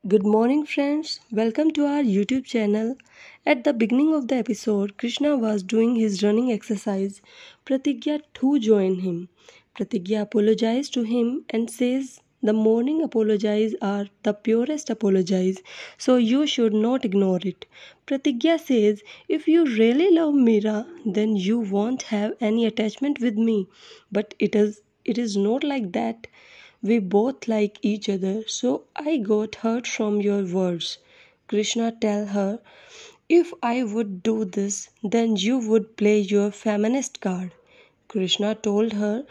Good morning, friends. Welcome to our YouTube channel. At the beginning of the episode, Krishna was doing his running exercise. Pratigya too joined him. Pratigya apologized to him and says, "The morning apologies are the purest apologies, so you should not ignore it." Pratigya says, "If you really love Meera, then you won't have any attachment with me. But it is not like that. We both like each other, so I got hurt from your words." Krishna tell her, "If I would do this, then you would play your feminist card." Krishna told her,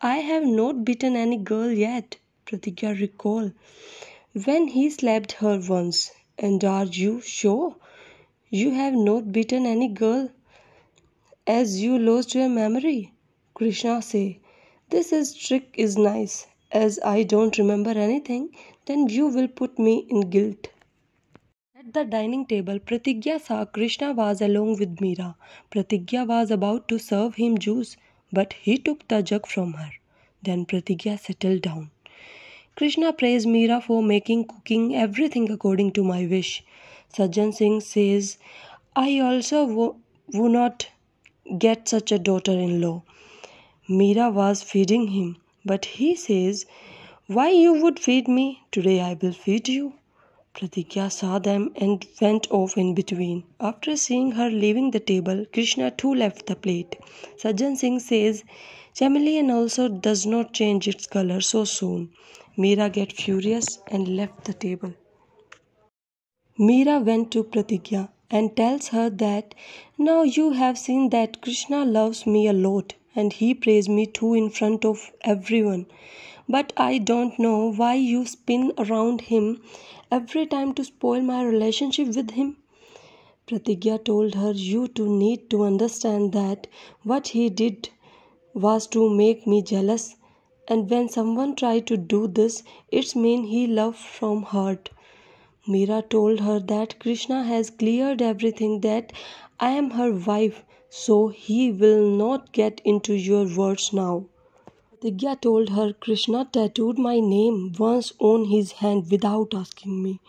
"I have not beaten any girl yet." Pratigya recalled when he slapped her once. "And are you sure you have not beaten any girl, as you lost your memory?" Krishna say, "This is trick is nice. As I don't remember anything, then you will put me in guilt." At the dining table, Pratigya saw Krishna was along with Meera. Pratigya was about to serve him juice, but he took the jug from her. Then Pratigya settled down. Krishna praised Meera for making cooking everything according to my wish. Sajjan Singh says, "I also would not get such a daughter-in-law." Meera was feeding him, but he says, "Why you would feed me? Today I will feed you." Pratigya saw them and went off in between. After seeing her leaving the table, Krishna too left the plate. Sajjan Singh says, "Chameleon also does not change its color so soon." Meera get furious and left the table. Meera went to Pratigya and tells her that, "Now you have seen that Krishna loves me a lot and he praised me too in front of everyone. But I don't know why you spin around him every time to spoil my relationship with him." Pratigya told her, "You two need to understand that what he did was to make me jealous. And when someone tries to do this, it's mean he loves from heart." Meera told her that Krishna has cleared everything, that I am her wife, so he will not get into your words now. Pratigya told her Krishna tattooed my name once on his hand without asking me.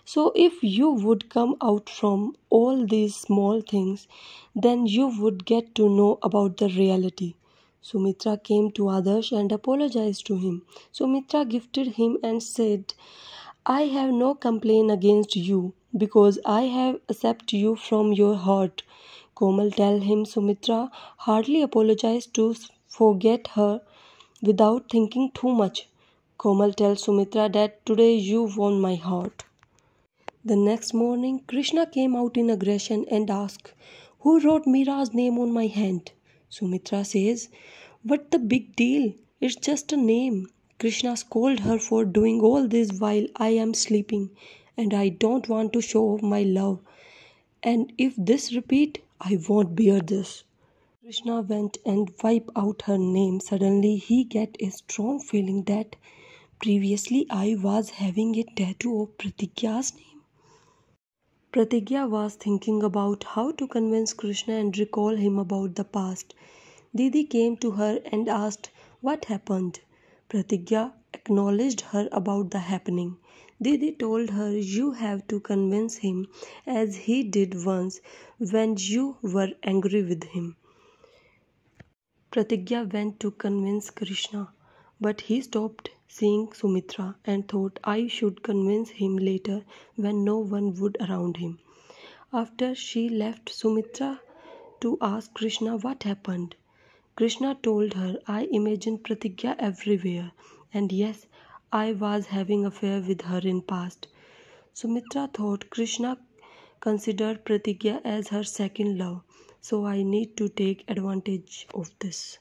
So if you would come out from all these small things, then you would get to know about the reality." Sumitra came to Adarsh and apologized to him. Sumitra gifted him and said, "I have no complaint against you, because I have accepted you from your heart." Komal tell him Sumitra hardly apologized to forget her without thinking too much. Komal tells Sumitra that today you won my heart. The next morning, Krishna came out in aggression and asked, "Who wrote Meera's name on my hand?" Sumitra says, "What the big deal? It's just a name." Krishna scolded her for doing all this while I am sleeping, and I don't want to show off my love. And if this repeat, I won't bear this. Krishna went and wiped out her name. Suddenly he get a strong feeling that previously I was having a tattoo of Pratigya's name. Pratigya was thinking about how to convince Krishna and recall him about the past. Didi came to her and asked what happened. Pratigya acknowledged her about the happening. Didi told her, "You have to convince him as he did once when you were angry with him." Pratigya went to convince Krishna, but he stopped seeing Sumitra and thought I should convince him later when no one would around him. After she left Sumitra to ask Krishna what happened. Krishna told her, "I imagined Pratigya everywhere, and yes, I was having affair with her in past." Sumitra thought Krishna considered Pratigya as her second love, so I need to take advantage of this.